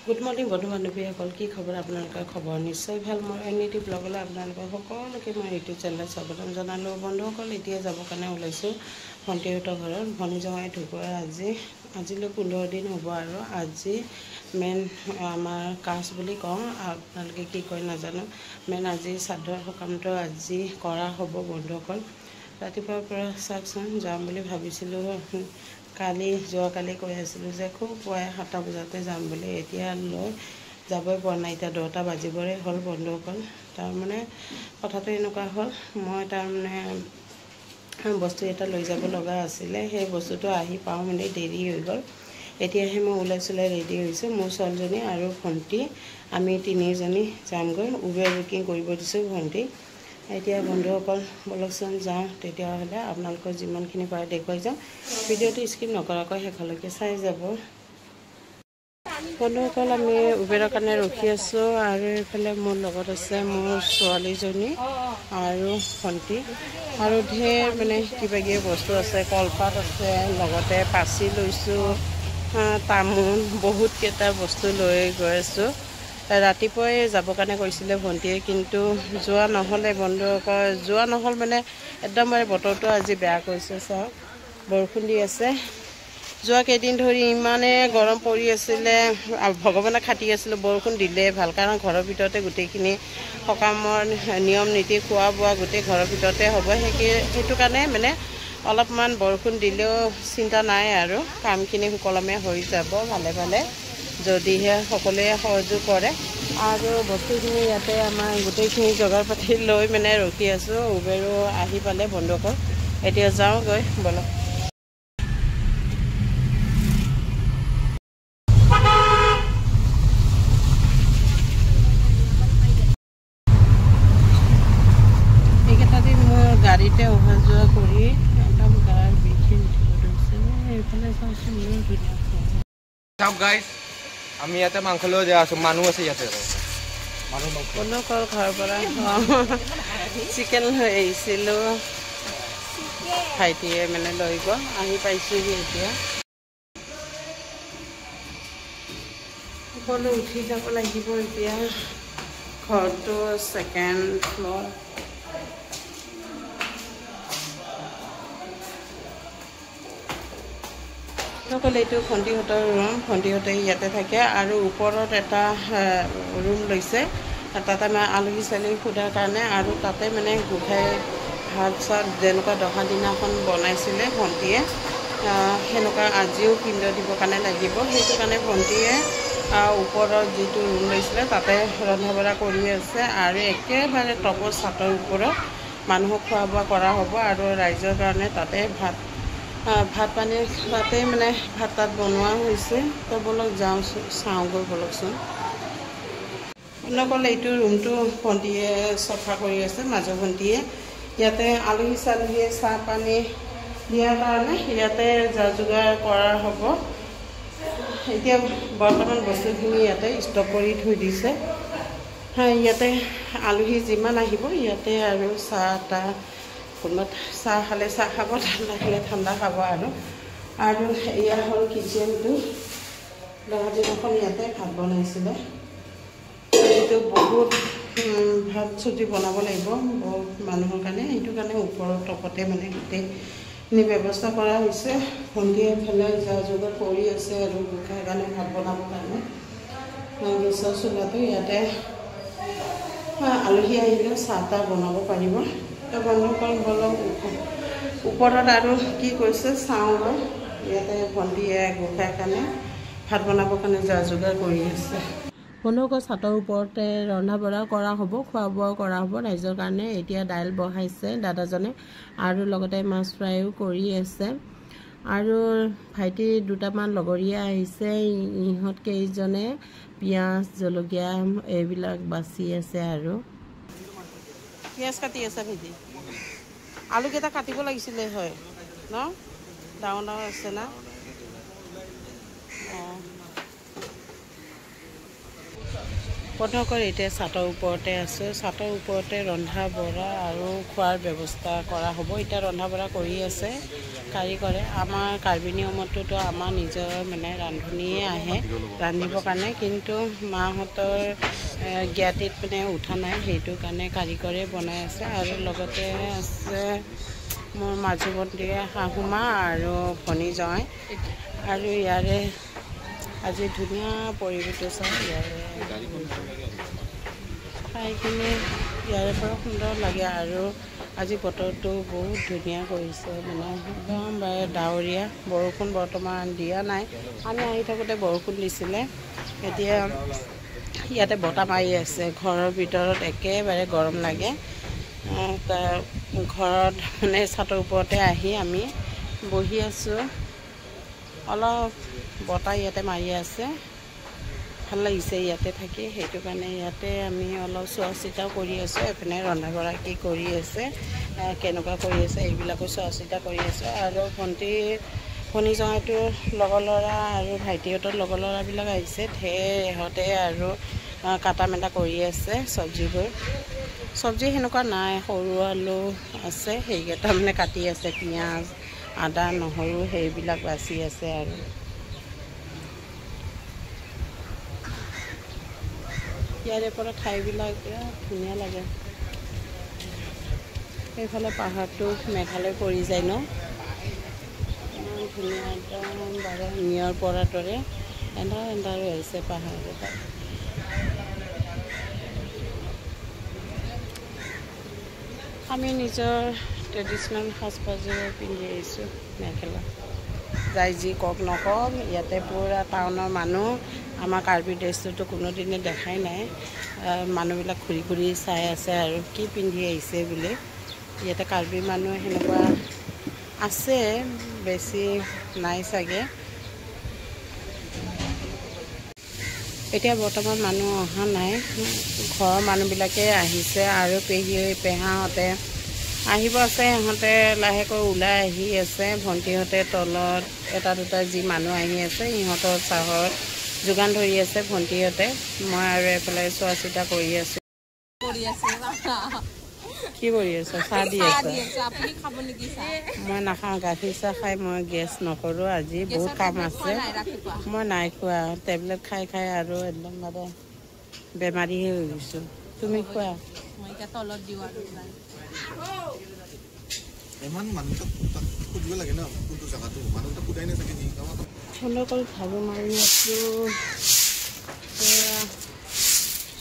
Good morning বন্ধু বান্ধৱীসকল, কি খবৰ? আপোনালোকৰ খবৰ নিশ্চয় ভাল। মই এনিটি ব্লগলৈ আপোনালোকৰ সকলোকে মই ইউটিউব চেনেলত স্বাগতম জনালোঁ। বন্ধুসকল, এতিয়া যাবৰ কাৰণে ওলাইছোঁ ভণ্টিহঁতৰ ঘৰত। ভনী জমাই ঢুকোৱাৰ আজিলৈ 15 দিন হ'ব আৰু আজি মেইন আমাৰ কাজ বুলি কওঁ, আপোনালোকে কি কয় নাজানো। মেইন আজি শ্ৰাদ্ধৰ সকামটো আজি কৰা হ'ব বন্ধুসকল। ৰাতিপুৱাৰ পৰা চাওকচোন, যাম বুলি ভাবিছিলোঁ। যোৱাকালি কৈ আছিলোঁ যে খুব পুৱাই 7টা বজাতে যাম বুলি, এতিয়া লৈ যাবই পৰা নাই। এতিয়া 10টা বাজিবৰে হ'ল বন্ধুসকল। তাৰমানে কথাটো এনেকুৱা হ'ল, মই তাৰমানে বস্তু এটা লৈ যাব লগা আছিলে, সেই বস্তুটো আহি পাওঁ মানে দেৰি হৈ গ'ল। এতিয়াহে মই ওলাই ৰেডি হৈছোঁ। মোৰ ছোৱালীজনী আৰু ভণ্টি, আমি তিনিজনী যামগৈ। উবেৰ বুকিং কৰিব দিছোঁ ভণ্টি। এতিয়া বন্ধুসকল বলকচোন যাওঁ, তেতিয়াহ'লে আপোনালোকৰ যিমানখিনি পাৰে দেখুৱাই যাওঁ। ভিডিঅ'টো স্কিপ নকৰাকৈ শেষলৈকে চাই যাব। বন্ধুসকল, আমি উবেৰৰ কাৰণে ৰখি আছোঁ আৰু এইফালে মোৰ লগত আছে মোৰ ছোৱালীজনী আৰু ভণ্টি আৰু ঢেৰ মানে কিবাকিবি বস্তু আছে। কলপাত আছে, লগতে পাচি লৈছোঁ, তামোল, বহুতকেইটা বস্তু লৈ গৈ আছোঁ। ৰাতিপুৱাই যাবৰ কাৰণে কৈছিলে ভণ্টিয়ে, কিন্তু যোৱা নহ'ল মানে একদম বতৰটো আজি বেয়া কৰিছে। চাওক, বৰষুণ দি আছে। যোৱা কেইদিন ধৰি ইমানেই গৰম পৰি আছিলে, ভগৱানক খাটি আছিলোঁ বৰষুণ দিলে ভাল, কাৰণ ঘৰৰ ভিতৰতে গোটেইখিনি সকামৰ নিয়ম নীতি খোৱা বোৱা গোটেই ঘৰৰ ভিতৰতে হ'ব। সেইটো কাৰণে মানে অলপমান বৰষুণ দিলেও চিন্তা নাই আৰু কামখিনি সুকলমে হৈ যাব ভালে ভালে, যদিহে সকলোৱে সহযোগ কৰে। আৰু বস্তুখিনি ইয়াতে আমাৰ গোটেইখিনি যোগাৰ পাতি লৈ মানে ৰখি আছোঁ। উবেৰো আহি পালে বন্ধুসকল, এতিয়া যাওঁগৈ বলক। এইকেইটা দিন মোৰ গাড়ীতে অহা যোৱা কৰি একদম গাৰ বিষ উঠিব ধৰিছে। এইফালে চাওকচোন, ধুনীয়া চাওক গাইজ, আমি ইয়াতে মাংস লৈ যাই আছোঁ। মানুহ আছে ইয়াতে, বন্ধুসকল ঘৰৰ পৰা চিকেন লৈ আহিছিলোঁ। ভাইটিয়ে মানে লৈ গ'ল, আহি পাইছোঁহি এতিয়া। সকলো উঠি যাব লাগিব এতিয়া। ঘৰটো 2nd ফ্ল'ৰ। সকলো এইটো ভণ্টিহঁতৰ ৰুম, ভণ্টিহঁতে ইয়াতে থাকে আৰু ওপৰত এটা ৰুম লৈছে। তাতে মানে আলহী চালহী সোধাৰ কাৰণে, আৰু তাতে মানে গোসাঁই ভাত চাত যেনেকুৱা দহা দিনাখন বনাইছিলে ভণ্টিয়ে, সেনেকুৱা আজিও পিণ্ড দিবৰ কাৰণে লাগিব। সেইটো কাৰণে ভণ্টিয়ে ওপৰত যিটো ৰুম লৈছিলে তাতে ৰন্ধা বঢ়া কৰি আছে। আৰু একেবাৰে টপৰ ছাতৰ ওপৰত মানুহক খোৱা বোৱা কৰা হ'ব আৰু ৰাইজৰ কাৰণে তাতে ভাত পানী তাতে মানে ভাত তাত বনোৱা হৈছে। তো বলক যাওঁ, চাওঁগৈ বলকচোন। অকল এইটো ৰুমটো ভণ্টিয়ে চফা কৰি আছে, মাজৰ ভণ্টিয়ে। ইয়াতে আলহী চালহীয়ে চাহ পানী দিয়াৰ কাৰণে ইয়াতে যা যোগাৰ কৰা হ'ব। এতিয়া বৰ্তমান বস্তুখিনি ইয়াতে ষ্টক কৰি থৈ দিছে। ইয়াতে আলহী যিমান আহিব ইয়াতে আৰু চাহ তাহ, কোনোবা চাহ খালে চাহ খাব, ঠাণ্ডা খালে ঠাণ্ডা খাব। আৰু এয়া হ'ল কিটচেনটো। দহা দিনাখন ইয়াতে ভাত বনাইছিলে। এইটো বহুত ভাত চুটি বনাব লাগিব বহুত মানুহৰ কাৰণে, সেইটো কাৰণে ওপৰৰ টপতে মানে গোটেইখিনি ব্যৱস্থা কৰা হৈছে। ভণ্টিয়ে এফালে যা যোগাৰ কৰি আছে আৰু গোসাঁইৰ কাৰণে ভাত বনাবৰ কাৰণে। গেছৰ চুলাটো ইয়াতে আলহী আহিলেও চাহ তাহ বনাব পাৰিব। তো বন্ধুসকল বলক ওপৰত আৰু কি কৰিছে চাওঁগৈ। ইয়াতে ভণ্টিয়ে গোসাঁইৰ কাৰণে ভাত বনাবৰ কাৰণে যা যোগাৰ কৰি আছে। বন্ধুসকল ছাতৰ ওপৰতে ৰন্ধা বঢ়া কৰা হ'ব, খোৱা বোৱাও কৰা হ'ব ৰাইজৰ কাৰণে। এতিয়া দাইল বহাইছে দাদাজনে আৰু লগতে মাছ ফ্ৰাইও কৰি আছে। আৰু ভাইটি দুটামান লগৰীয়া আহিছে, ইহঁত কেইজনে পিঁয়াজ জলকীয়া এইবিলাক বাচি আছে। আৰু পিঁয়াজ কাটি আছে ভাইটি। আলুকেইটা কাটিব লাগিছিলে হয় ন, ডাঙৰ ডাঙৰ আছে না। অঁ বন্ধুসকল এতিয়া ছাতৰ ওপৰতে আছোঁ। ছাতৰ ওপৰতে ৰন্ধা বঢ়া আৰু খোৱাৰ ব্যৱস্থা কৰা হ'ব। এতিয়া ৰন্ধা বঢ়া কৰি আছে কাৰিকৰে। আমাৰ কাৰ্বি নিয়মততো আমাৰ নিজৰ মানে ৰান্ধনীয়ে আহে ৰান্ধিবৰ কাৰণে, কিন্তু মাহঁতৰ জ্ঞাতিত মানে উঠা নাই, সেইটো কাৰণে কাৰিকৰে বনাই আছে। আৰু লগতে আছে মোৰ মাজু ভণ্টিয়ে শাহুমা আৰু ভনী জয়। আৰু ইয়াৰে আজি ধুনীয়া পৰিৱেশটো চাই, ইয়াৰে ঠাইখিনি ইয়াৰে পৰা সুন্দৰ লাগে। আৰু আজি বতৰটো বহুত ধুনীয়া কৰিছে, মানে একদম ডাৱৰীয়া। বৰষুণ বৰ্তমান দিয়া নাই, আমি আহি থাকোঁতে বৰষুণ দিছিলে। এতিয়া ইয়াতে বতাহ মাৰি আছে, ঘৰৰ ভিতৰত একেবাৰে গৰম লাগে। ঘৰত মানে ছাতৰ ওপৰতে আহি আমি বহি আছোঁ, অলপ বতাহ ইয়াতে মাৰি আছে, ভাল লাগিছে ইয়াতে থাকি। সেইটো কাৰণে ইয়াতে আমি অলপ চোৱা চিতাও কৰি আছোঁ। এপিনে ৰন্ধা বঢ়া কি কৰি আছে, কেনেকুৱা কৰি আছে, এইবিলাকো চোৱা চিতা কৰি আছোঁ। আৰু ভনী জয়টোৰ লগৰ ল'ৰা আৰু ভাইটিহঁতৰ লগৰ ল'ৰাবিলাক আহিছে ঢেৰ, ইহঁতে আৰু কাটা মেলা কৰি আছে চব্জিবোৰ। চব্জি সেনেকুৱা নাই, সৰু আলু আছে, সেইকেইটা মানে কাটি আছে। পিঁয়াজ, আদা, নহৰু সেইবিলাক বাচি আছে। আৰু ইয়াৰে পৰা ঠাইবিলাক বিৰাট ধুনীয়া লাগে। সেইফালে পাহাৰটো মেঘালয় পৰি যায় ন, ইমান ধুনীয়া, একদম বাৰু নিয়ৰ পৰাৰ দৰে এন্ধাৰ হৈ আছে পাহাৰকেইটা। আমি নিজৰ ট্ৰেডিশ্যনেল সাজপাৰযোৰে পিন্ধি আহিছোঁ, মেখেলা। যাই যি কওক নকওক, ইয়াতে পূৰা টাউনৰ মানুহ। আমাৰ কাৰ্বি ড্ৰেছটোতো কোনোদিনে দেখাই নাই। মানুহবিলাক ঘূৰি ঘূৰি চাই আছে আৰু কি পিন্ধি আহিছে বুলি। ইয়াতে কাৰ্বি মানুহ সেনেকুৱা আছে, বেছি নাই চাগে। এতিয়া বৰ্তমান মানুহ অহা নাই, ঘৰৰ মানুহবিলাকে আহিছে। আৰু পেহাহঁতে আহিব আছে, সিহঁতে লাহেকৈ ওলাই আহি আছে। ভণ্টিহঁতে তলত এটা দুটা যি মানুহ আহি আছে, সিহঁতৰ চাহৰ যোগান ধৰি আছে ভণ্টিহঁতে। মই আৰু এইফালে চোৱা চিতা কৰি আছোঁ। কি কৰি আছা? চাহ দি আছা? মই নাখাওঁ, গাখীৰ চাহ খাই মই গেছ নকৰোঁ। আজি বহুত কাম আছে। মই নাই খোৱা, টেবলেট খাই খাই আৰু একদম মানে বেমাৰীহে হৈ গৈছোঁ। তুমি খোৱা? তলত দিওঁ আৰু সুন্দৰকৈ ঝাৰু মাৰি আছোঁ।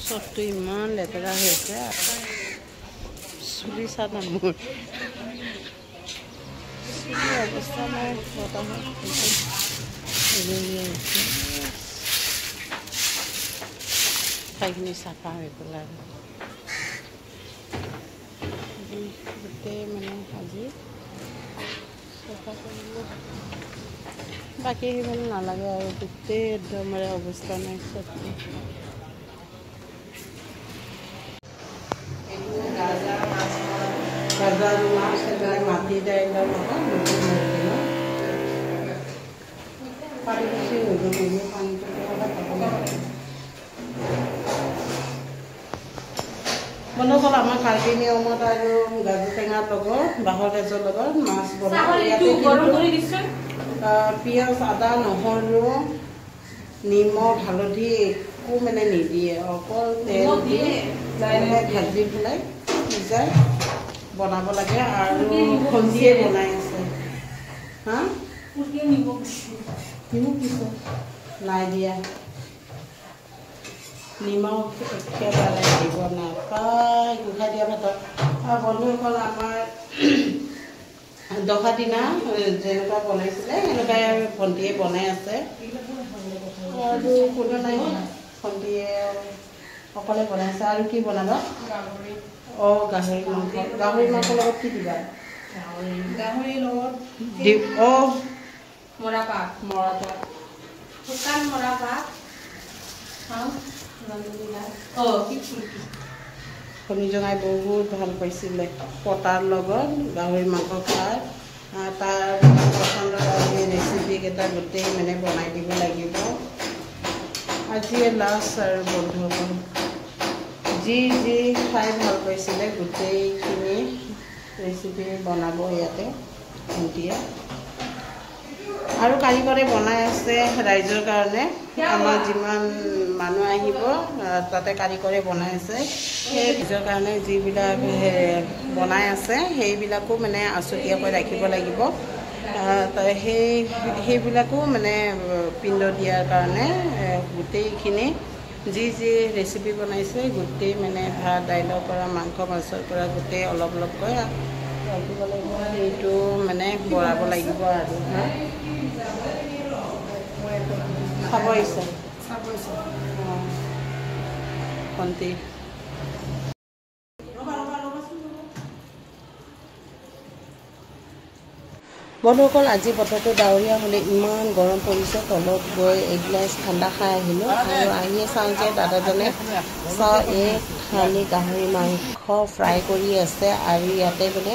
চবটো ইমান লেতেৰা হৈ আছে, চুলি চানা মোৰ চুলি অৱস্থা নাই, বতাহত ঠাইখিনি চাফা হৈ গ'ল। আৰু গোটেই মানে আজি চাফা কৰিলোঁ, বাকী সিমান নালাগে আৰু গোটেই একদমৰে অৱস্থা নাই চব। মাটি দাইলৰ বন্ধুসকল, আমাৰ কাৰ্বি নিয়মত আৰু গাজু টেঙাৰ লগত বাঁহৰ গাজৰ লগত মাছ বনাই। পিঁয়াজ, আদা, নহৰু, নিমখ, হালধি একো মানে নিদিয়ে, অকল তেল দি ভাজি পেলাই সিজাই বনাব লাগে। আৰু ভণ্টিয়ে বনাই আছে। হা, নিমখ দিছে? নাই দিয়া, নিমখ একেবাৰে দিব নাপায়, গুখাই দিয়া ভাতত। বন্ধুসকল, আমাৰ দহা দিনা যেনেকুৱা বনাইছিলে সেনেকুৱাই ভণ্টিয়ে বনাই আছে। আৰু কোনো নাই, ভণ্টিয়ে অকলে বনাইছে। আৰু কি বনাবা? অঁ, গাহৰি মাংস। গাহৰি মাংসৰ লগত কি দিবা? গাহৰিৰ লগত অঁ, মৰাপাট, শুকান মৰাপাট খাওঁ। ভনী জনাই বহুত ভাল পাইছিলে পতাৰ লগত গাহৰি মাংস খাই। তাৰ পচন্দৰ ৰেচিপিকেইটা গোটেই মানে বনাই দিব লাগিব। আজিয়ে লাষ্ট আৰু বন্ধুসকল। যি খাই ভাল পাইছিলে গোটেইখিনি ৰেচিপি বনাব ইয়াতে ভণ্টিয়ে আৰু কাৰিকৰে বনাই আছে ৰাইজৰ কাৰণে আমাৰ যিমান মানুহ আহিব তাতে কাৰিকৰে বনাই আছে সেই নিজৰ কাৰণে যিবিলাক বনাই আছে সেইবিলাকো মানে আছুতীয়াকৈ ৰাখিব লাগিব সেইবিলাকো মানে পিণ্ড দিয়াৰ কাৰণে গোটেইখিনি যি ৰেচিপি বনাইছে গোটেই মানে ভাত দাইলৰ পৰা মাংস মাছৰ পৰা গোটেই অলপ অলপকৈ ৰাখিব লাগিব এইটো মানে বঢ়াব লাগিব আৰু খাব ইচ্ছা ভণ্টি বন্ধুসকল আজি বতৰটো ডাৱৰীয়া হ'লে ইমান গৰম পৰিছে তলত গৈ এগিলাচ ঠাণ্ডা খাই আহিলোঁ আৰু আহিয়ে চাওঁ যে দাদাজনে এক থালি গাহৰি মাংস ফ্ৰাই কৰি আছে আৰু ইয়াতে বোলে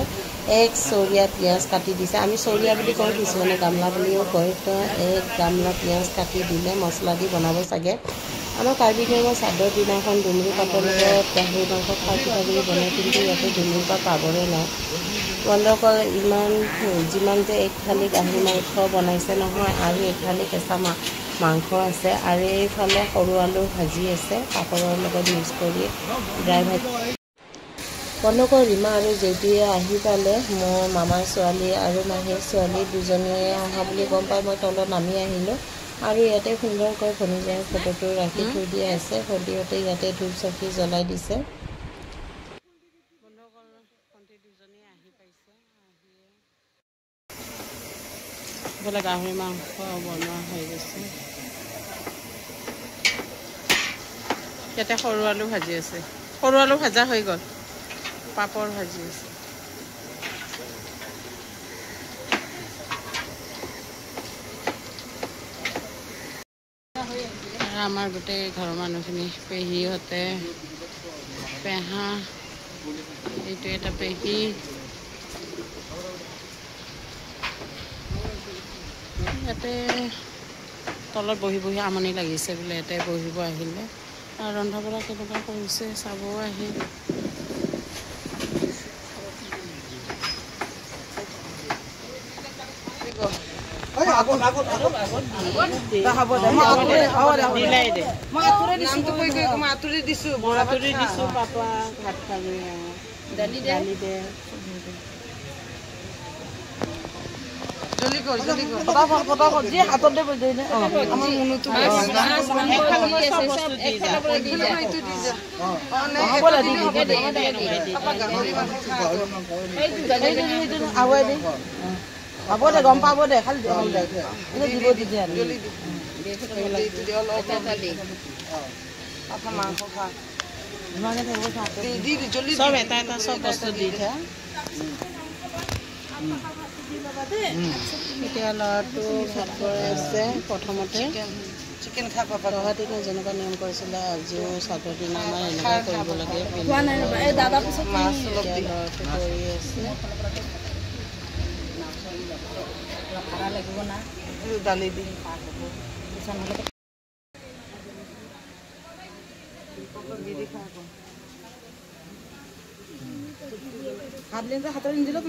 এক চৰিয়া পিঁয়াজ কাটি দিছে আমি চৰিয়া বুলি কওঁ কিছুমানে গামলা বুলিও কয় তো এক গামলা পিঁয়াজ কাটি দিলে মছলা দি বনাব চাগে আমাৰ কাৰ্বি আংলঙৰ চাদৰ দিনাখন ডুমুৰি পাতৰ লগত গাহৰি মাংস খাই পিঠাগুড়ি বনাই কিন্তু ইয়াতে ডুমুৰি পাত পাবৰে নাই বন্ধুসকল যিমান যে এক থালি গাহৰি মাংস বনাইছে নহয় আৰু এক থালি কেঁচা মাংস আছে আৰু এইফালে সৰু আলু ভাজি আছে পাপৰৰ লগত মিক্স কৰি ড্ৰাই ভাজি বন্ধুসকল ৰীমা আৰু জেঠীয়ে আহি পালে মোৰ মামাৰ ছোৱালী আৰু মাহীৰ ছোৱালী দুজনীয়ে অহা বুলি গম পাই মই তলত নামি আহিলোঁ আৰু ইয়াতে সুন্দৰকৈ ভনীজনীৰ ফটোটো ৰাখি থৈ দিয়া আছে ভণ্টিহঁতে ইয়াতে ধূপ চাকি জ্বলাই দিছে এইফালে গাহৰি মাংস বনোৱা হৈ গৈছে ইয়াতে সৰু আলু ভাজি আছে সৰু আলু ভাজা হৈ গ'ল পাপৰ ভাজি আছে আমাৰ গোটেই ঘৰৰ মানুহখিনি পেহীহঁতে পেহা এইটো এটা পেহী ইয়াতে তলত বহি বহি আমনি লাগিছে বোলে ইয়াতে বহিব আহিলে আৰু ৰন্ধা বঢ়া কেনেকুৱা কৰিছে চাবও আহিল হ'ব দে গম পাব দে খালি দিব মাংস খা চব এটা এটা চব বস্তু দি থা এতিয়া ল'ৰাটো ভাত বনাই আছে প্ৰথমতে চিকেন খাই পাবা দহা দিনা যেনেকুৱা নিয়ম কৰিছিলে আজিও চাদৰ দিনা আমাৰ এনেকুৱাই কৰিব লাগে মাছ অলপ ল'ৰাটো কৰি আছে লাগিব না দালি দি হাতৰ নিদিলেও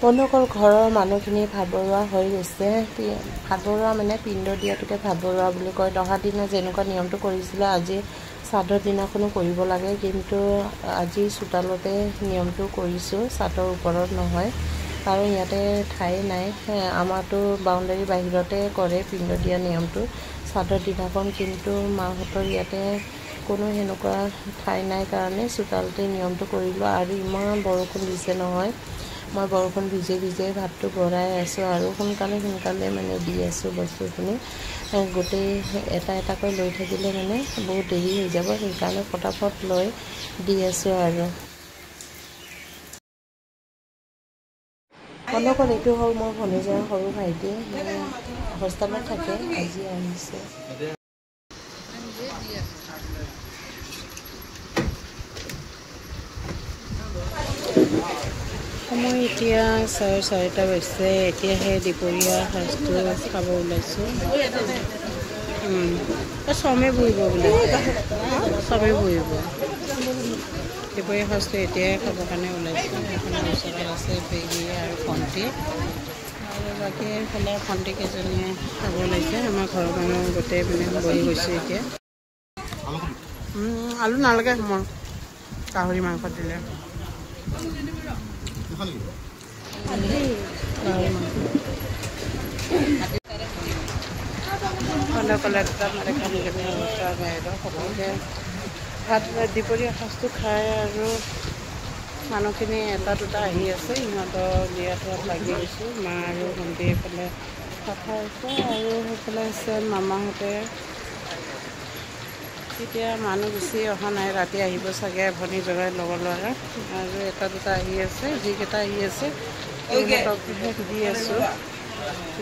বন্ধুসকল ঘৰৰ মানুহখিনি ভাত বৰুৱা হৈ গৈছে ভাত বৰুৱা মানে পিণ্ড দিয়াটোকে ভাত বৰুৱা বুলি কয় দহা দিনা যেনেকুৱা নিয়মটো কৰিছিলে আজি চাদৰ দিনাখনো কৰিব লাগে কিন্তু আজি চোতালতে নিয়মটো কৰিছোঁ চাদৰ ওপৰত নহয় কাৰণ ইয়াতে ঠাই নাই আমাৰতো বাউণ্ডাৰী বাহিৰতে কৰে পিণ্ড দিয়া নিয়মটো চাদৰ দিনাখন কিন্তু মাহঁতৰ ইয়াতে কোনো সেনেকুৱা ঠাই নাই কাৰণে চোতালতে নিয়মটো কৰিলোঁ আৰু ইমান বৰষুণ দিছে নহয় মই বৰষুণ ভিজে ভাতটো বঢ়াই আছোঁ আৰু সোনকালে মানে দি আছোঁ বস্তুখিনি। গোটেই এটাকৈ লৈ থাকিলে মানে বহুত দেৰি হৈ যাব, সেইকাৰণে ফটাফট লৈ দি আছোঁ আৰু। বন্ধুসকল, এইটো হ'ল মোৰ ভনীজনৰ সৰু ভাইটি, হোষ্টেলত থাকে, আজি আহিছে। সময় এতিয়া 4:30 হৈছে। এতিয়াহে দুপৰীয়া সাজটো খাব ওলাইছোঁ। চমে বহিব বোলে, চমে বহিব। দুপৰীয়া সাজটো এতিয়াই খাবৰ কাৰণে ওলাইছোঁ। এখন ওচৰত আছে পেহী আৰু ভণ্টি, আৰু বাকী এইফালে ভণ্টি কেইজনীয়ে খাব ওলাইছে। আমাৰ ঘৰৰ মানুহ গোটেই মানে বহি গৈছোঁ এতিয়া। আলু নালাগে, মই গাহৰি মাংস দিলে। সকলোকে ভাত দুপৰীয়া সাজটো খাই আৰু মানুহখিনি এটা দুটা আহি আছে, সিহঁতৰ বিয়াত লাগি গৈছোঁ। মা আৰু ভণ্টি এইফালে কথা আছে, আৰু সেইফালে আছে মামাহঁতে। এতিয়া মানুহ বেছি অহা নাই, ৰাতি আহিব চাগে ভনী জগাই লগৰ ল'ৰা, আৰু এটা দুটা আহি আছে। যিকেইটা আহি আছে সিহঁতক দি আছোঁ।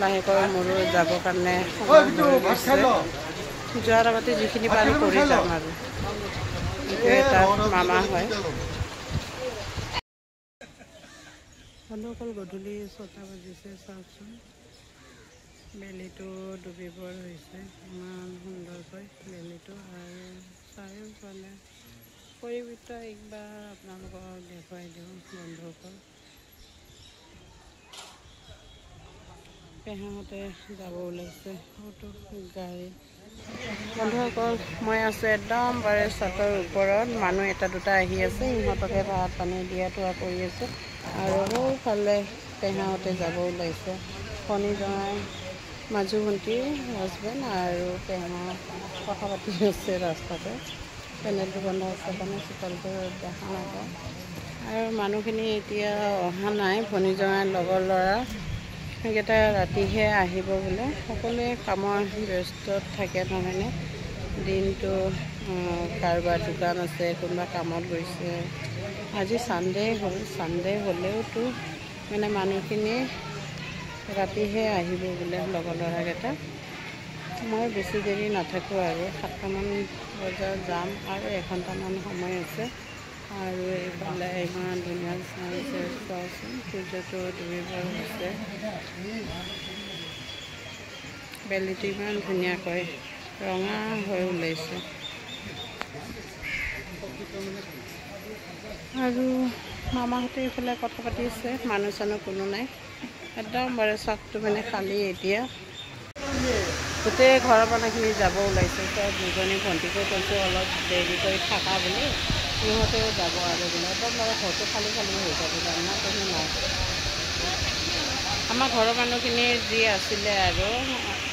লাহেকৈ মোৰো যাবৰ কাৰণে যোৱাৰ আগতে যিখিনি পাৰোঁ কৰি যাম আৰু। এইটো এটা মামা হয়। বন্ধুসকল, গধূলি 6টা বাজিছে, চাওকচোন বেলিটো ডুবিবৰ হৈছে। ইমান সুন্দৰকৈ বেলিটো, আৰু চাৰিওফালে পৰিৱৰ্তন একবাৰ আপোনালোকক দেখুৱাই দিওঁ বন্ধুসকল। পেহাহঁতে যাব ওলাইছে, ফটো গাড়ী। বন্ধুসকল, মই আছোঁ একদম bare ছাতৰ ওপৰত। মানুহ এটা দুটা আহি আছে, সিহঁতকে ভাত পানী দিয়া থোৱা কৰি আছোঁ। আৰু সৌফালে পেহাহঁতে যাব ওলাইছে। ভনী জনাই মাজু ভণ্টি হাজবেণ্ড আৰু পেহা কথা পাতি আছে ৰাস্তাতে। পেনেলটো বন্ধ আছে কাৰণে চোতালটো দেখা নাপাওঁ। আৰু মানুহখিনি এতিয়া অহা নাই। ভনী জনাই লগৰ ল'ৰা সেইকেইটা ৰাতিহে আহিব বোলে। সকলোৱে কামৰ ব্যস্তত থাকে নহয়নে। দিনটো কাৰোবাৰ দোকান আছে, কোনোবা কামত গৈছে। আজি ছানডে হ'ল, ছানডে হ'লেওতো মানে মানুহখিনি ৰাতিহে আহিব বোলে লগৰ ল'ৰাকেইটা। মই বেছি দেৰি নাথাকোঁ আৰু 7টামান বজাত যাম, আৰু এঘণ্টামান সময় আছে। আৰু এইফালে ইমান ধুনীয়া চানছেট চোৱাচোন, সূৰ্যটো ডুবিবৰ হৈছে। বেলিটো ইমান ধুনীয়াকৈ ৰঙা হৈ ওলাইছে। আৰু মামাহঁতে এইফালে কথা পাতি আছে, মানুহ চানুহ কোনো নাই। একদম bare চকটো মানে খালী এতিয়া। গোটেই ঘৰৰ মানুহখিনি যাব ওলাইছে। চব দুজনী ভণ্টিকো কৈছোঁ অলপ দেৰি কৰি থাকা বুলি, সিহঁতেও যাব আৰু বোলে। একদম bare ঘৰটো খালী হৈ যাব, জানা কোনো নাই। আমাৰ ঘৰৰ মানুহখিনি যি আছিলে আৰু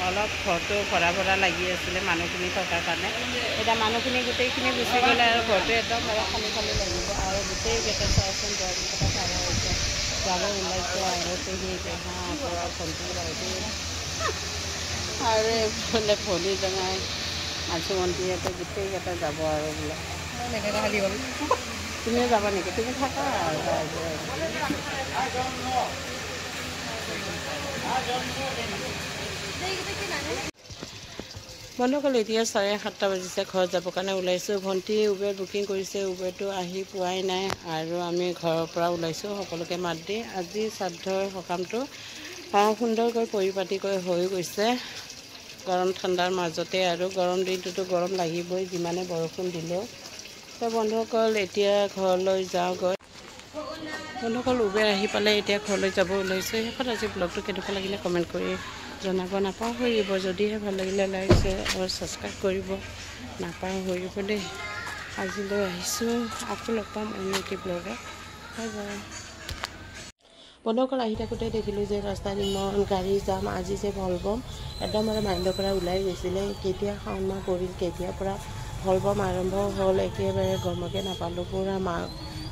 অলপ ঘৰটো ভৰা লাগি আছিলে মানুহখিনি থকাৰ কাৰণে। এতিয়া মানুহখিনি গোটেইখিনি গুচি গ'লে আৰু ঘৰটো একদম bare খালী লাগিব। আৰু গোটেইকেইটা চোৱাচোন দৰমকেইটা খাৰা হৈছে, যাব ওলাইছে। আৰু পেহী পেহা পৰা ভণ্টি বাইদেউ আৰু এইফালে ভনী জনাই মাজু ভণ্টিহঁতে গোটেইকেইটা যাব আৰু বোলে। খালী হ'ল, তুমিও যাবা নেকি? তুমি থাকা আৰু বন্ধুসকল, এতিয়া 7:30 বাজিছে। ঘৰত যাবৰ কাৰণে ওলাইছোঁ। ভণ্টি উবেৰ বুকিং কৰিছে, উবেৰটো আহি পোৱাই নাই। আৰু আমি ঘৰৰ পৰা ওলাইছোঁ সকলোকে মাত দি। আজি শ্ৰাদ্ধৰ সকামটো সুন্দৰকৈ পৰিপাটিকৈ হৈ গৈছে, গৰম ঠাণ্ডাৰ মাজতে। আৰু গৰম দিনটোতো গৰম লাগিবই যিমানে বৰষুণ দিলেও। তো বন্ধুসকল, এতিয়া ঘৰলৈ যাওঁগৈ। বন্ধুসকল, উবেৰ আহি পালে, এতিয়া ঘৰলৈ যাব ওলাইছোঁ। শেষত আজি ব্লগটো কেনেকুৱা লাগিলে কমেণ্ট কৰি জনাব নাপাহৰিব। যদিহে ভাল লাগিলে লাইক শ্বেয়াৰ আৰু ছাবস্ক্ৰাইব কৰিব নাপাহৰিব দেই। আজিলৈ আহিছোঁ, আকৌ লগ পাম অন্য এটি ব্লগত। Bye bye. বন্ধুসকল, আহি থাকোঁতে দেখিলোঁ যে ৰাস্তাত ইমান গাড়ী যাম। আজি যে ভলবম একদম মানে মাইণ্ডৰ পৰা ওলাই গৈছিলে। কেতিয়া শাওণ মাহ পৰিল, কেতিয়াৰ পৰা ভলবম আৰম্ভ হ'ল, একেবাৰে গমকে নাপালোঁ। পূৰা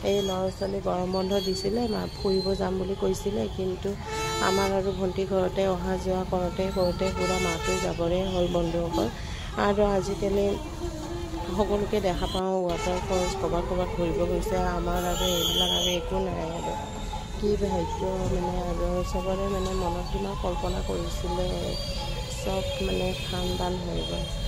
এই ল'ৰা ছোৱালী গৰম বন্ধ দিছিলে ফুৰিব যাম বুলি কৈছিলে কিন্তু আমাৰ আৰু ভণ্টি ঘৰতে অহা যোৱা কৰোঁতে পূৰা মাহটো যাবৰে হ'ল বন্ধুসকল আৰু আজিকালি সকলোকে দেখা পাওঁ ৱাটাৰ ফলছ ক'ৰবাত ঘূৰিব গৈছে আমাৰ আৰু এইবিলাক আৰু একো নাই আৰু কি ভাগ্য মানে আৰু চবৰে মানে মনত কিমান কল্পনা কৰিছিলে চব মানে খান বান হৈ গ'ল